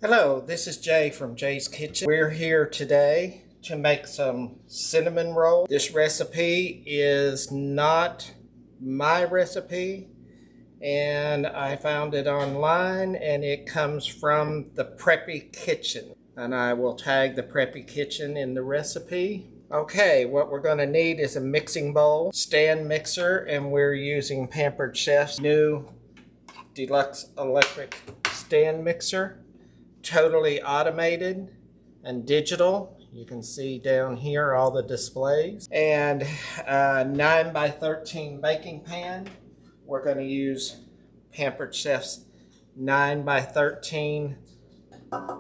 Hello, this is Jay from Jay's Kitchen. We're here today to make some cinnamon roll. This recipe is not my recipe, and I found it online, and it comes from the Preppy Kitchen. And I will tag the Preppy Kitchen in the recipe. Okay, what we're going to need is a mixing bowl, stand mixer, and we're using Pampered Chef's new deluxe electric stand mixer. Totally automated and digital. You can see down here all the displays. And a 9x13 baking pan. We're going to use Pampered Chef's 9x13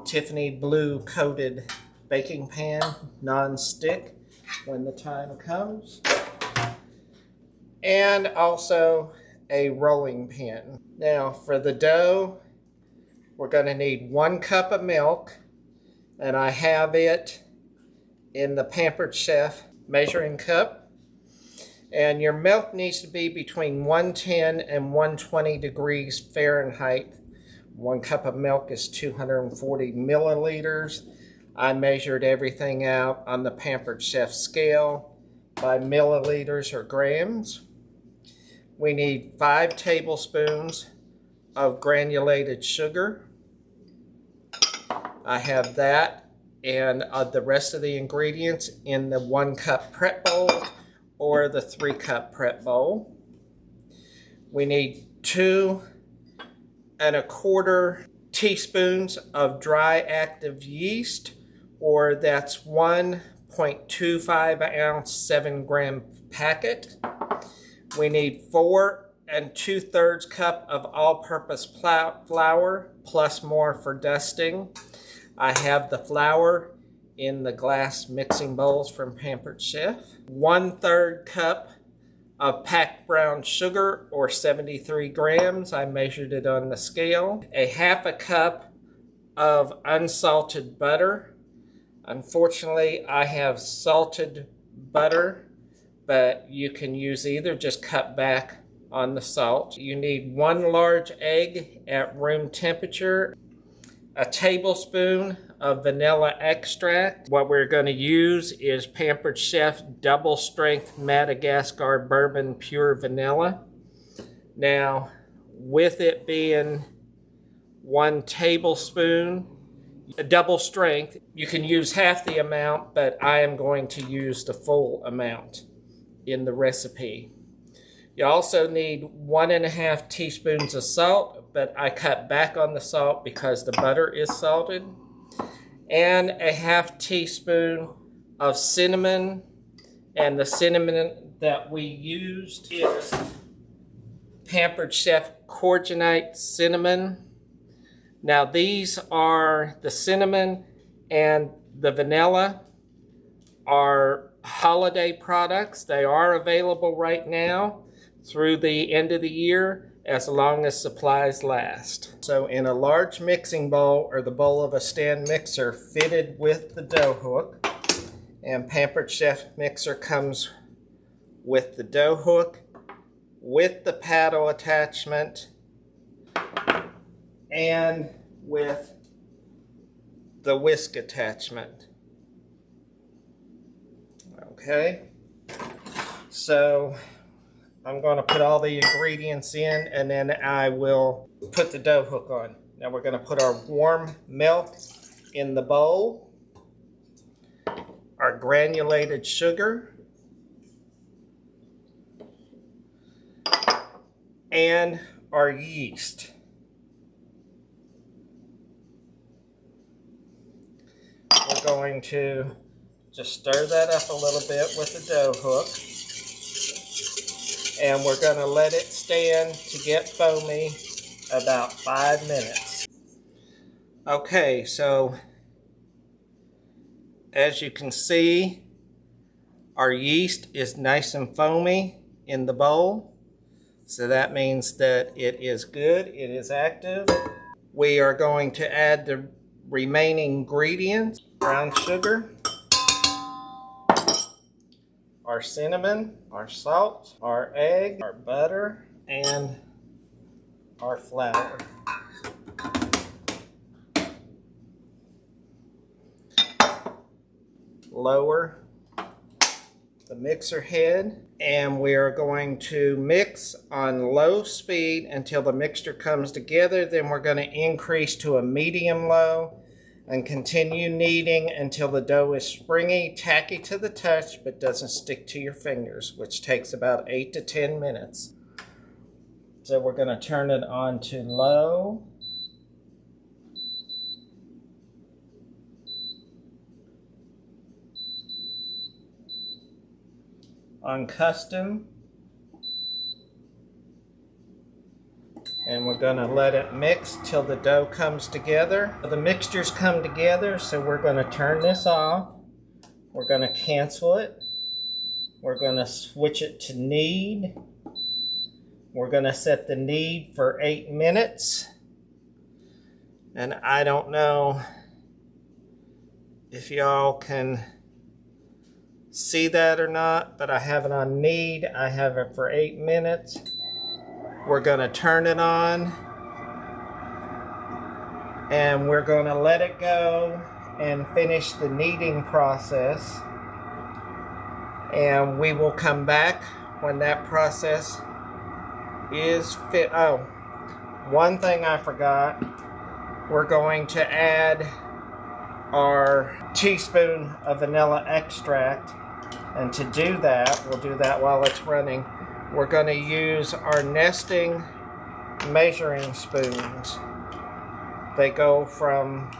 Tiffany blue coated baking pan, non-stick, when the time comes. And also a rolling pin. Now for the dough, we're going to need 1 cup of milk, and I have it in the Pampered Chef measuring cup. And your milk needs to be between 110 and 120 degrees Fahrenheit. 1 cup of milk is 240 milliliters. I measured everything out on the Pampered Chef scale by milliliters or grams. We need 5 tablespoons of granulated sugar. I have that and the rest of the ingredients in the 1 cup prep bowl or the 3 cup prep bowl. We need 2 1/4 teaspoons of dry active yeast, or that's 1.25 ounce 7-gram packet. We need 4 2/3 cup of all-purpose flour plus more for dusting. I have the flour in the glass mixing bowls from Pampered Chef. 1/3 cup of packed brown sugar, or 73 grams. I measured it on the scale. A 1/2 cup of unsalted butter. Unfortunately, I have salted butter, but you can use either. Just cut back on the salt. You need 1 large egg at room temperature, a tablespoon of vanilla extract. What we're going to use is Pampered Chef Double Strength Madagascar Bourbon Pure Vanilla. Now, with it being 1 tablespoon, a double strength, you can use half the amount, but I am going to use the full amount in the recipe. You also need 1.5 teaspoons of salt, but I cut back on the salt because the butter is salted. And a 1/2 teaspoon of cinnamon, and the cinnamon that we used is Pampered Chef Courgenite cinnamon. Now these are the cinnamon and the vanilla are holiday products. They are available right now through the end of the year, as long as supplies last. So in a large mixing bowl, or the bowl of a stand mixer fitted with the dough hook, and Pampered Chef mixer comes with the dough hook, with the paddle attachment, and with the whisk attachment. Okay, so I'm going to put all the ingredients in, and then I will put the dough hook on. Now we're going to put our warm milk in the bowl, our granulated sugar, and our yeast. We're going to just stir that up a little bit with the dough hook. And we're going to let it stand to get foamy about 5 minutes. Okay, so as you can see, our yeast is nice and foamy in the bowl. So that means that it is good, it is active. We are going to add the remaining ingredients: brown sugar, our cinnamon, our salt, our egg, our butter, and our flour. lower the mixer head, and we are going to mix on low speed until the mixture comes together. Then we're going to increase to a medium low and continue kneading until the dough is springy, tacky to the touch, but doesn't stick to your fingers, which takes about 8 to 10 minutes. So we're going to turn it on to low. On custom. And we're going to let it mix till the dough comes together. The mixtures come together, so we're going to turn this off. We're going to cancel it. We're going to switch it to knead. We're going to set the knead for 8 minutes. And I don't know if y'all can see that or not, but I have it on knead. I have it for 8 minutes. We're going to turn it on, and we're going to let it go and finish the kneading process. And we will come back when that process is fit. Oh, one thing I forgot. We're going to add our teaspoon of vanilla extract. And to do that, we'll do that while it's running. We're going to use our nesting measuring spoons. They go from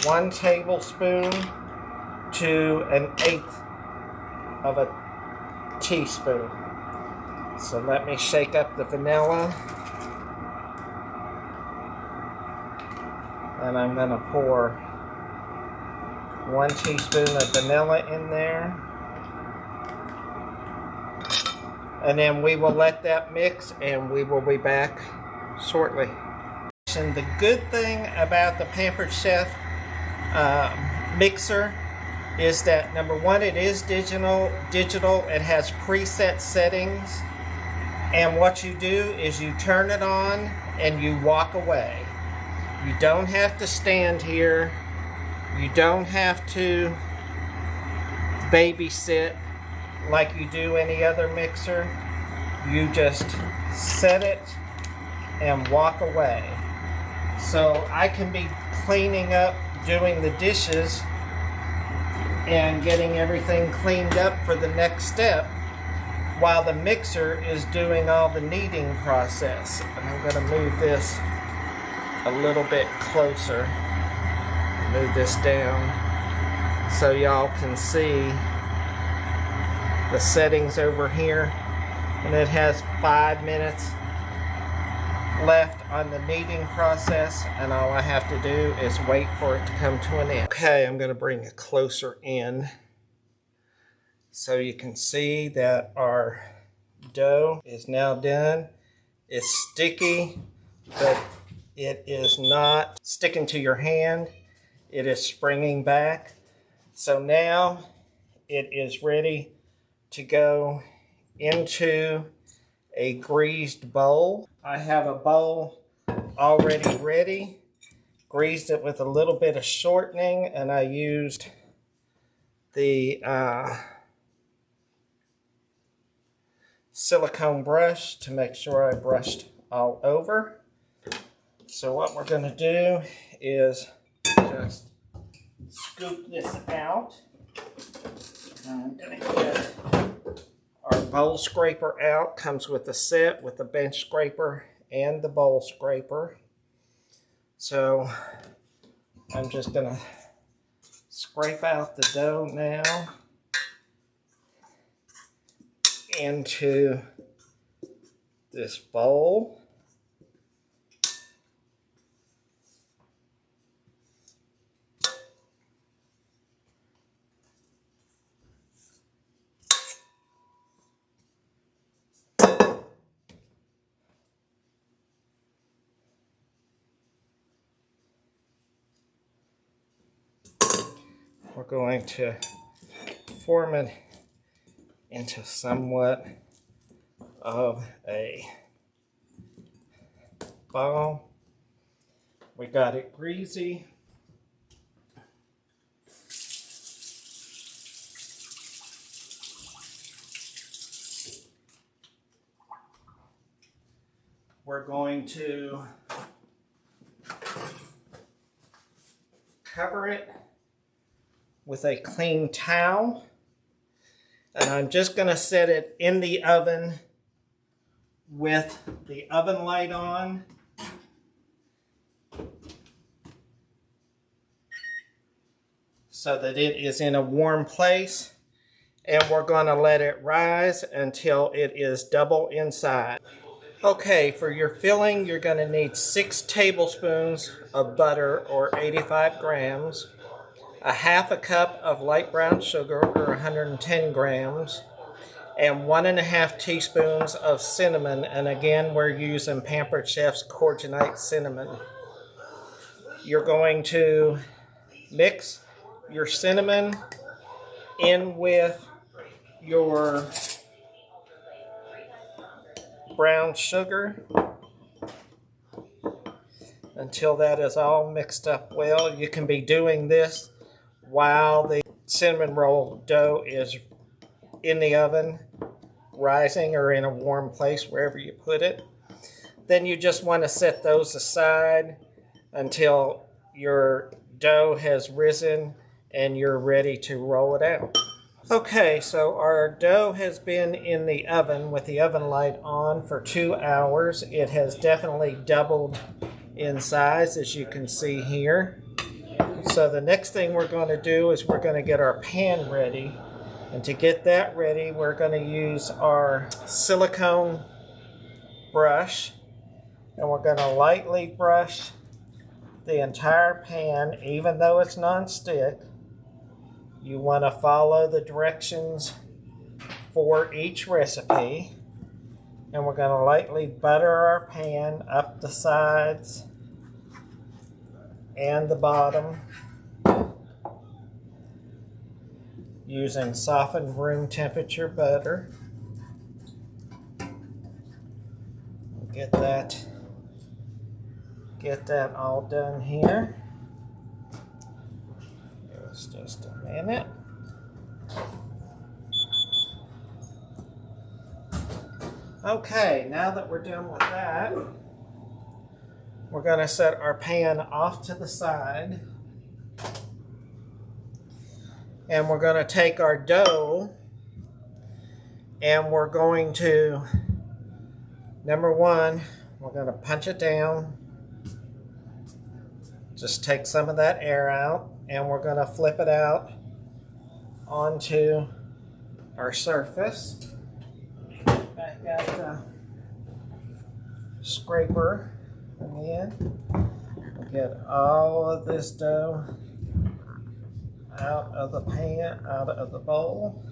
1 tablespoon to 1/8 of a teaspoon. So let me shake up the vanilla. And I'm going to pour 1 teaspoon of vanilla in there. And then we will let that mix, and we will be back shortly. And the good thing about the Pampered Chef mixer is that, number one, it is digital. It has preset settings. And what you do is you turn it on and you walk away. You don't have to stand here. You don't have to babysit like you do any other mixer. You just set it and walk away. So I can be cleaning up, doing the dishes, and getting everything cleaned up for the next step while the mixer is doing all the kneading process. And I'm going to move this a little bit closer. Move this down so y'all can see the settings over here, and it has 5 minutes left on the kneading process, and all I have to do is wait for it to come to an end. Okay, I'm going to bring it closer in so you can see that our dough is now done. It's sticky, but it is not sticking to your hand. It is springing back. So now it is ready to go into a greased bowl. I have a bowl already ready. Greased it with a little bit of shortening, and I used the silicone brush to make sure I brushed all over. So what we're going to do is just scoop this out. I'm going to get our bowl scraper out. Comes with a set with the bench scraper and the bowl scraper. So I'm just going to scrape out the dough now into this bowl. We're going to form it into somewhat of a ball. We got it greasy. we're going to cover it with a clean towel. And I'm just going to set it in the oven with the oven light on. So that it is in a warm place. And we're going to let it rise until it is double inside. Okay, for your filling, you're going to need 6 tablespoons of butter, or 85 grams, a half a cup of light brown sugar, or 110 grams, and 1.5 teaspoons of cinnamon. And again, we're using Pampered Chef's Courgenite cinnamon. You're going to mix your cinnamon in with your brown sugar until that is all mixed up well. You can be doing this while the cinnamon roll dough is in the oven, rising, or in a warm place, wherever you put it. Then you just want to set those aside until your dough has risen and you're ready to roll it out. Okay, so our dough has been in the oven with the oven light on for 2 hours. It has definitely doubled in size, as you can see here. So the next thing we're going to do is we're going to get our pan ready. And to get that ready, we're going to use our silicone brush. And we're going to lightly brush the entire pan, even though it's non-stick. You want to follow the directions for each recipe. And we're going to lightly butter our pan up the sides and the bottom using softened room temperature butter. Get that all done here. Just a minute. Okay, now that we're done with that, we're going to set our pan off to the side. And we're going to take our dough and we're going to, number one, we're going to punch it down. Just take some of that air out. And we're going to flip it out onto our surface. Back out the scraper again. Get all of this dough out of the pan, out of the bowl.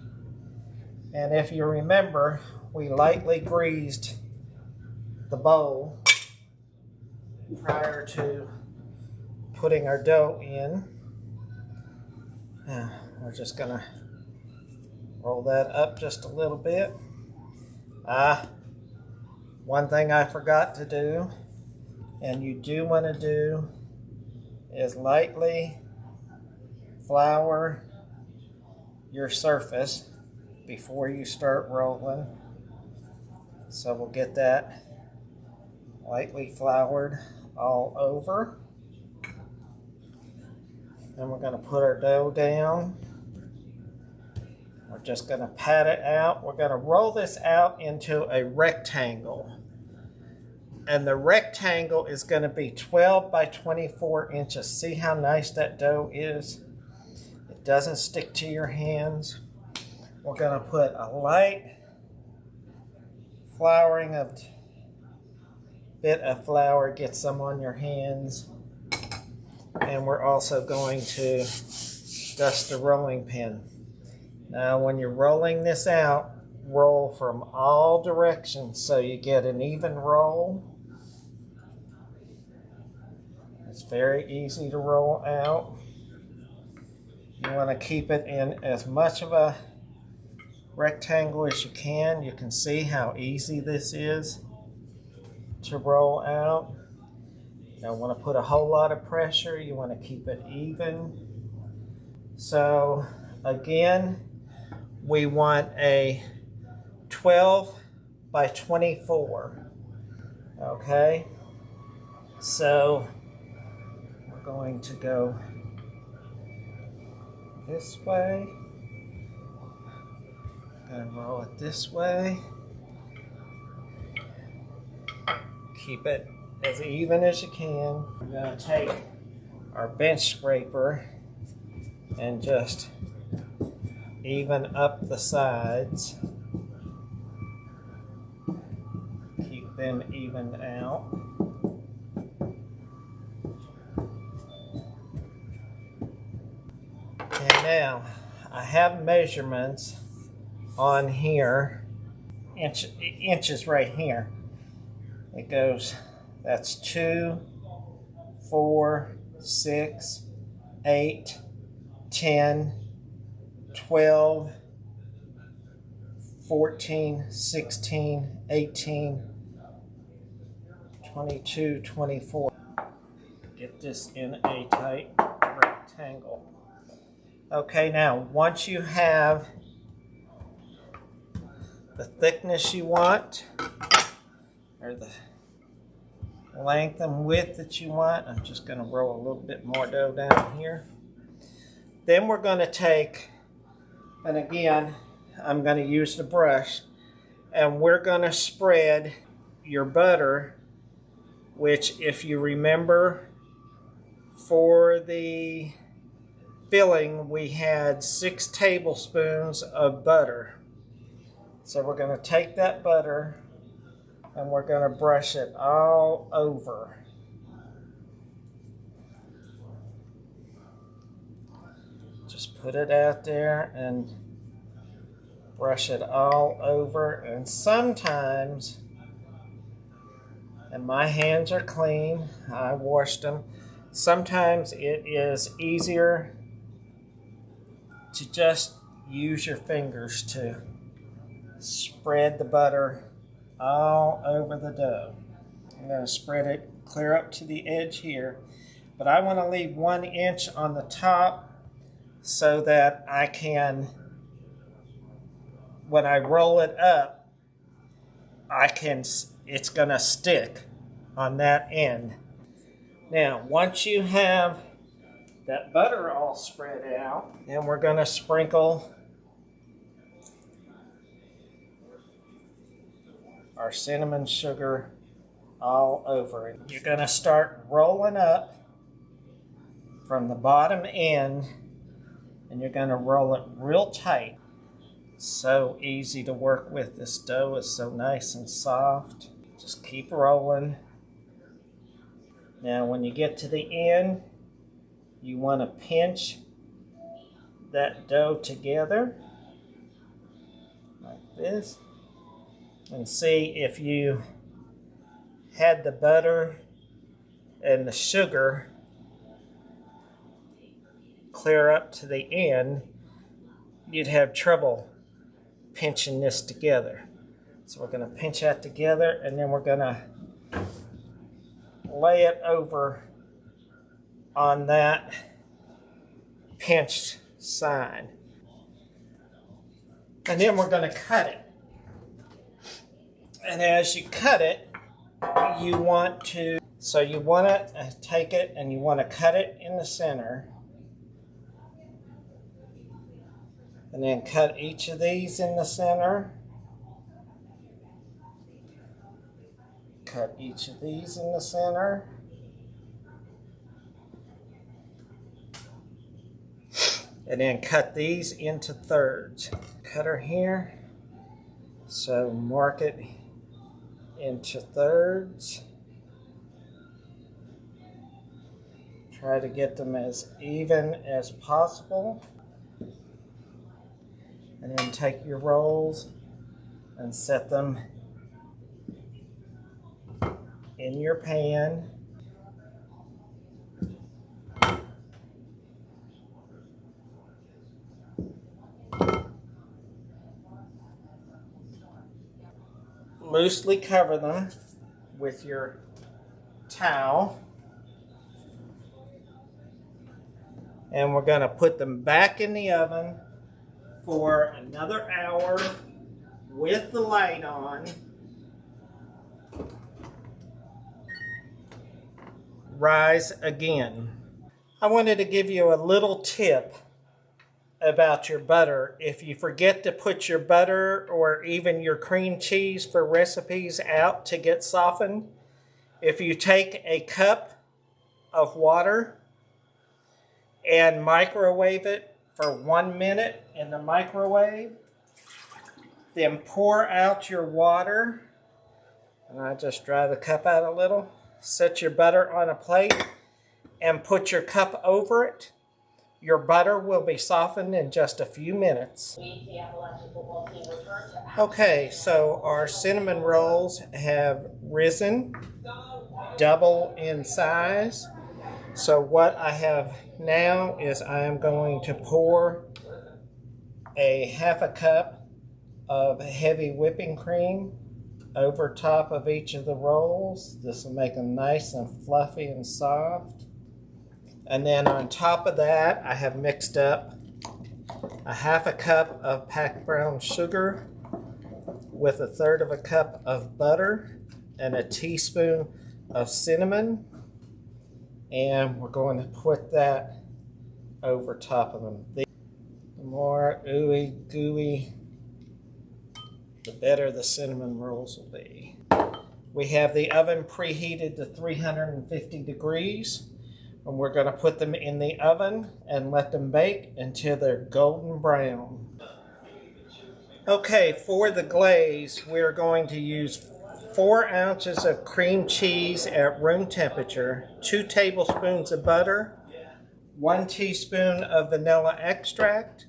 And if you remember, we lightly greased the bowl prior to putting our dough in. We're just going to roll that up just a little bit. One thing I forgot to do, and you do want to do, is lightly flour your surface before you start rolling. So we'll get that lightly floured all over. Then we're going to put our dough down. We're just going to pat it out. We're going to roll this out into a rectangle. And the rectangle is going to be 12 by 24 inches. See how nice that dough is? It doesn't stick to your hands. We're going to put a light flouring of bit of flour, get some on your hands. And we're also going to dust the rolling pin. Now when you're rolling this out, roll from all directions so you get an even roll. It's very easy to roll out. You want to keep it in as much of a rectangle as you can. You can see how easy this is to roll out. You don't want to put a whole lot of pressure. You want to keep it even. So again, we want a 12 by 24. Okay, so we're going to go this way. Gonna roll it this way. Keep it as even as you can. We're gonna take our bench scraper and just even up the sides. Keep them evened out. And now I have measurements on here, inches right here. It goes, that's 2, 4, 6, 8, 10, 12, 14, 16, 18, 22, 24. Get this in a tight rectangle. Okay, now once you have the thickness you want, or the length and width that you want, I'm just going to roll a little bit more dough down here. Then we're going to take, and again, I'm going to use the brush, and we're going to spread your butter, which, if you remember, for the filling, we had 6 tablespoons of butter. So we're going to take that butter and we're going to brush it all over. Just put it out there and brush it all over. And sometimes, and my hands are clean, I washed them, sometimes it is easier to just use your fingers to spread the butter all over the dough. I'm going to spread it clear up to the edge here, but I want to leave 1 inch on the top so that I can, when I roll it up, it's going to stick on that end. Now, once you have that butter all spread out, then we're going to sprinkle our cinnamon sugar all over it. You're going to start rolling up from the bottom end, and you're going to roll it real tight. So easy to work with. This dough is so nice and soft. Just keep rolling. Now when you get to the end, you want to pinch that dough together like this, and see if you had the butter and the sugar clear up to the end, you'd have trouble pinching this together. So we're going to pinch that together, and then we're going to lay it over on that pinched side. And then we're going to cut it. And as you cut it, you want to take it and you want to cut it in the center. And then cut each of these in the center. Cut each of these in the center. And then cut these into thirds. Cutter here. So mark it into thirds. Try to get them as even as possible. And then take your rolls and set them in your pan. Loosely cover them with your towel. And we're going to put them back in the oven for another hour with the light on. rise again. I wanted to give you a little tip about your butter. If you forget to put your butter or even your cream cheese for recipes out to get softened, if you take a cup of water and microwave it for 1 minute in the microwave, then pour out your water, and I just dry the cup out a little, set your butter on a plate and put your cup over it. Your butter will be softened in just a few minutes. Okay, so our cinnamon rolls have risen double in size. So what I have now is I am going to pour a half a cup of heavy whipping cream over top of each of the rolls. This will make them nice and fluffy and soft. And then on top of that, I have mixed up a half a cup of packed brown sugar with 1/3 of a cup of butter and a teaspoon of cinnamon. And we're going to put that over top of them. The more ooey gooey, the better the cinnamon rolls will be. We have the oven preheated to 350 degrees. And we're going to put them in the oven and let them bake until they're golden brown. Okay, for the glaze, we're going to use 4 ounces of cream cheese at room temperature, 2 tablespoons of butter, 1 teaspoon of vanilla extract,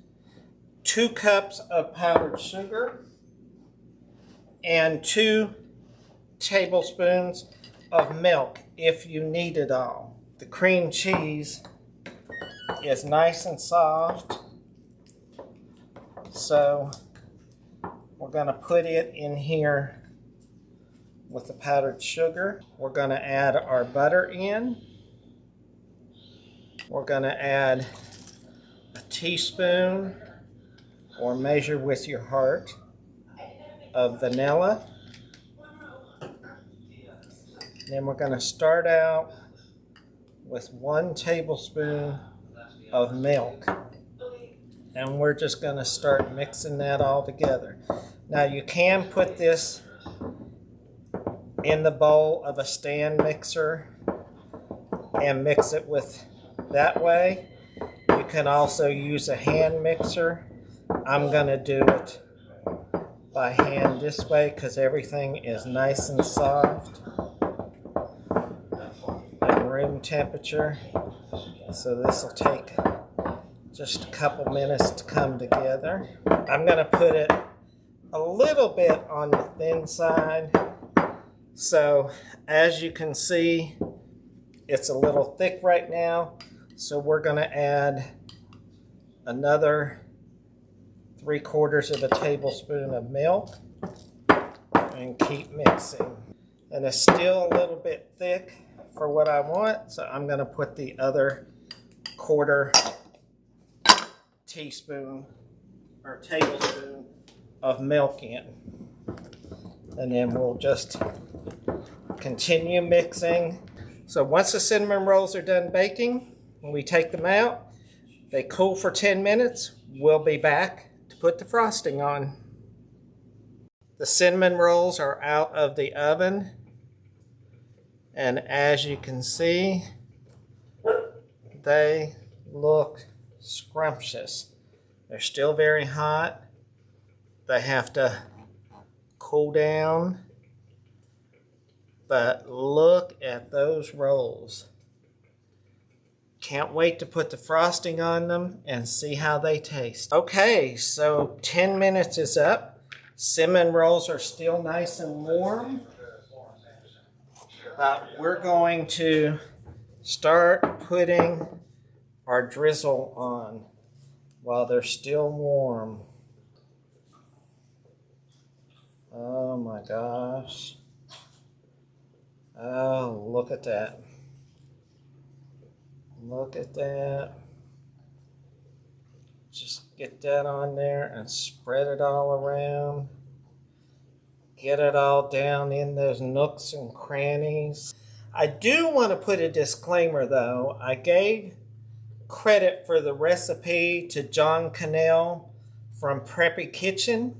2 cups of powdered sugar, and 2 tablespoons of milk if you need it all. The cream cheese is nice and soft, so we're going to put it in here with the powdered sugar. We're going to add our butter in. We're going to add a teaspoon, or measure with your heart, of vanilla. Then we're going to start out with 1 tablespoon of milk. And we're just going to start mixing that all together. Now you can put this in the bowl of a stand mixer and mix it with that way. You can also use a hand mixer. I'm going to do it by hand this way because everything is nice and soft. Room temperature, so this will take just a couple minutes to come together. I'm going to put it a little bit on the thin side, so as you can see it's a little thick right now, so we're going to add another 3/4 of a tablespoon of milk and keep mixing. And it's still a little bit thick for what I want, so I'm going to put the other 1/4 teaspoon or tablespoon of milk in. And then we'll just continue mixing. So once the cinnamon rolls are done baking, when we take them out, they cool for 10 minutes. We'll be back to put the frosting on. The cinnamon rolls are out of the oven. And as you can see, they look scrumptious. They're still very hot. They have to cool down. But look at those rolls. Can't wait to put the frosting on them and see how they taste. Okay, so 10 minutes is up. Cinnamon rolls are still nice and warm. We're going to start putting our drizzle on while they're still warm. Oh my gosh. Oh, look at that. Look at that. Just get that on there and spread it all around. Get it all down in those nooks and crannies. I do want to put a disclaimer though. I gave credit for the recipe to John Cannell from Preppy Kitchen,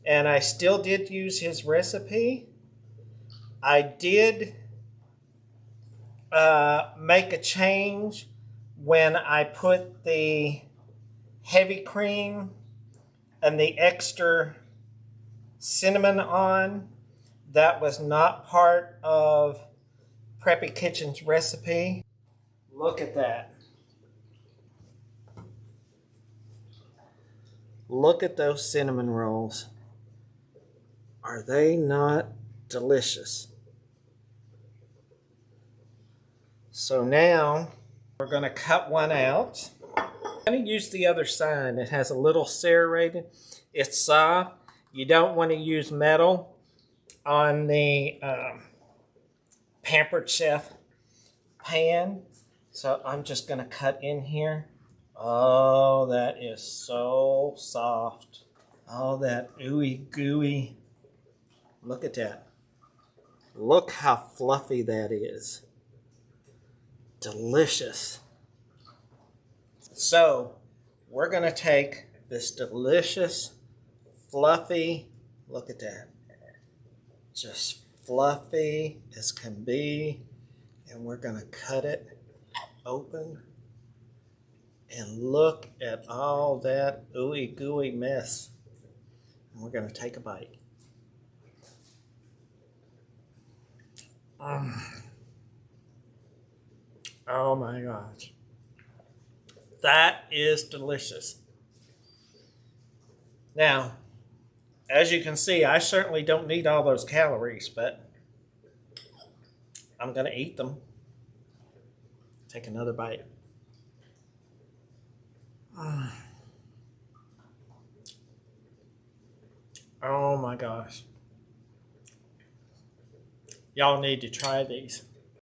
and I still did use his recipe. I did make a change when I put the heavy cream and the extra cinnamon on. That was not part of Preppy Kitchen's recipe. Look at that. Look at those cinnamon rolls. Are they not delicious? So now we're going to cut one out. I'm going to use the other side. It has a little serrated. It's soft. You don't want to use metal on the Pampered Chef pan. So I'm just going to cut in here. Oh, that is so soft. Oh, that ooey gooey. Look at that. Look how fluffy that is. Delicious. So we're going to take this delicious, fluffy, look at that, just fluffy as can be, and we're going to cut it open, and look at all that ooey gooey mess, and we're going to take a bite. Oh my gosh. That is delicious. Now, as you can see, I certainly don't need all those calories, but I'm going to eat them. Take another bite. Oh my gosh. Y'all need to try these.